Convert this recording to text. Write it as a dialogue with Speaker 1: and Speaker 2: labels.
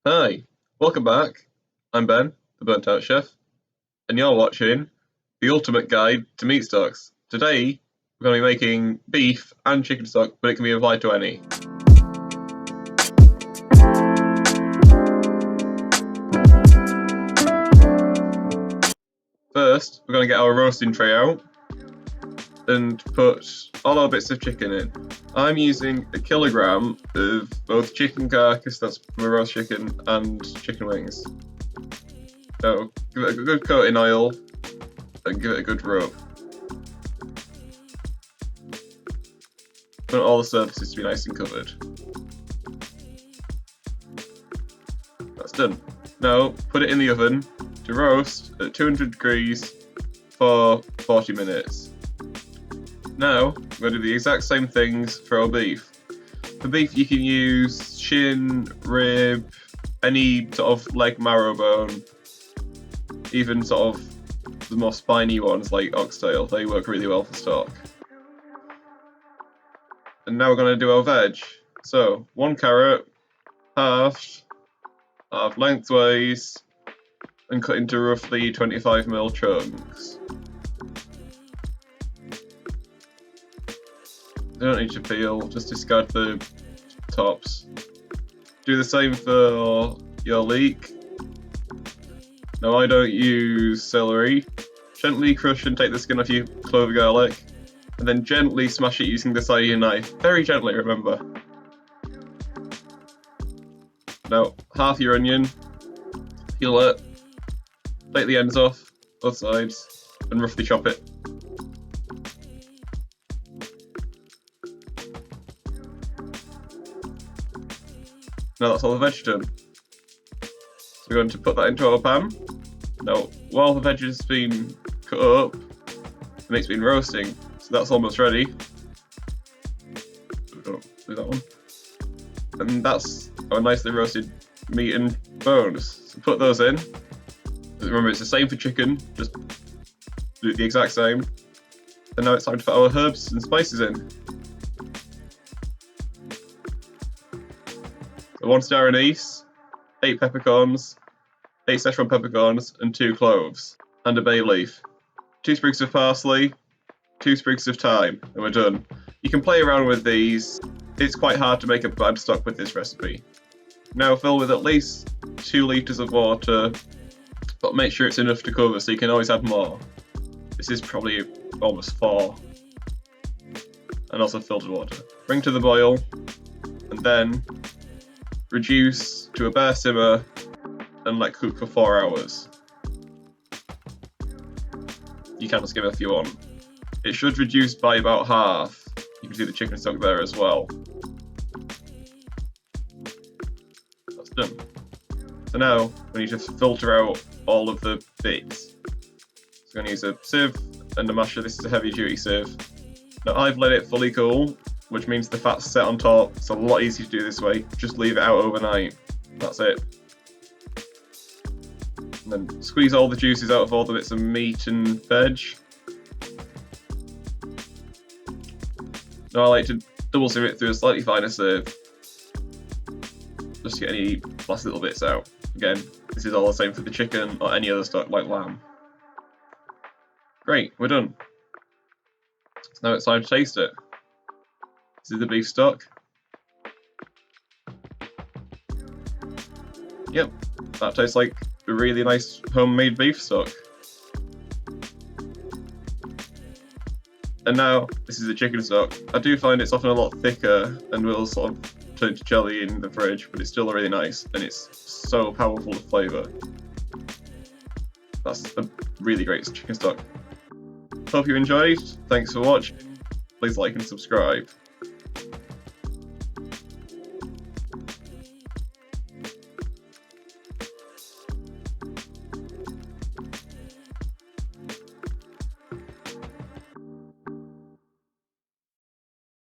Speaker 1: Hi, welcome back. I'm Ben, the Burnt Out Chef, and you're watching the ultimate guide to meat stocks. Today, we're going to be making beef and chicken stock, but it can be applied to any. First, we're going to get our roasting tray out and put all our bits of chicken in. I'm using 1 kilogram of both chicken carcass, that's my roast chicken, and chicken wings. So give it a good coat in oil and give it a good rub. Want all the surfaces to be nice and covered. That's done. Now put it in the oven to roast at 200 degrees for 40 minutes. Now, we're going to do the exact same things for our beef. For beef, you can use shin, rib, any sort of leg marrow bone, even sort of the more spiny ones like oxtail. They work really well for stock. And now we're going to do our veg. So, 1 carrot, halved lengthways, and cut into roughly 25mm chunks. You don't need to peel, just discard the tops. Do the same for your leek. Now I don't use celery. Gently crush and take the skin off your clove of garlic, and then gently smash it using the side of your knife. Very gently, remember. Now, half your onion, peel it, take the ends off, both sides, and roughly chop it. Now that's all the veg done. So we're going to put that into our pan. Now, while the veg has been cut up, the meat's been roasting, so that's almost ready. Do that one. And that's our nicely roasted meat and bones. So put those in. Remember, it's the same for chicken, just do the exact same. And now it's time to put our herbs and spices in. 1 star anise, 8 peppercorns, 8 Szechuan peppercorns, and 2 cloves, and a bay leaf. 2 sprigs of parsley, 2 sprigs of thyme, and we're done. You can play around with these. It's quite hard to make a bad stock with this recipe. Now fill with at least 2 litres of water, but make sure it's enough to cover so you can always add more. This is probably almost 4. And also filtered water. Bring to the boil, and then reduce to a bare simmer and let cook for 4 hours. You can skip it if you want. It should reduce by about half. You can see the chicken stock there as well. That's done. So now we need to filter out all of the bits. So I'm going to use a sieve and a masher. This is a heavy duty sieve. Now I've let it fully cool, which means the fat's set on top. It's a lot easier to do this way. Just leave it out overnight. That's it. And then squeeze all the juices out of all the bits of meat and veg. Now I like to double sieve it through a slightly finer sieve, just to get any last little bits out. Again, this is all the same for the chicken or any other stock like lamb. Great, we're done. So now it's time to taste it. This is the beef stock. Yep, that tastes like a really nice homemade beef stock. And now, this is the chicken stock. I do find it's often a lot thicker and will sort of turn to jelly in the fridge, but it's still really nice and it's so powerful of flavour. That's a really great chicken stock. Hope you enjoyed. Thanks for watching. Please like and subscribe.